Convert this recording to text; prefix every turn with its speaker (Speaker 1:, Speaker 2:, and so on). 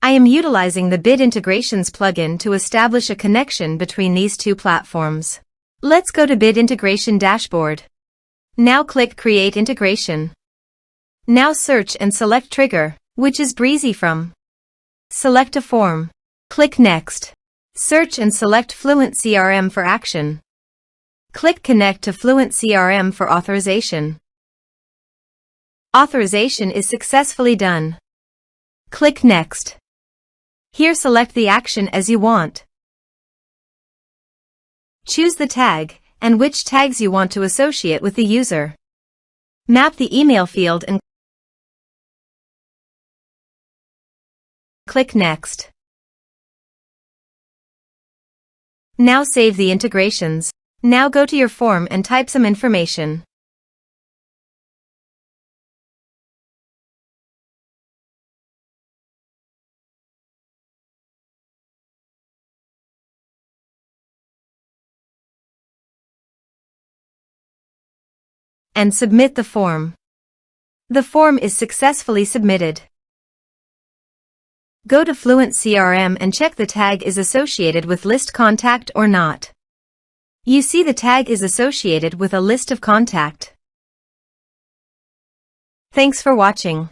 Speaker 1: I am utilizing the Bid Integrations plugin to establish a connection between these two platforms. Let's go to Bid Integration Dashboard. Now click Create Integration. Now search and select Trigger, which is Brizy Form. Select a form. Click Next. Search and select FluentCRM for action. Click Connect to FluentCRM for authorization. Authorization is successfully done. Click Next. Here select the action as you want. Choose the tag and which tags you want to associate with the user. Map the email field and click Next. Now save the integrations. Now go to your form and type some information. And submit the form. The form is successfully submitted. Go to FluentCRM and check the tag is associated with list contact or not. You see the tag is associated with a list of contact. Thanks for watching.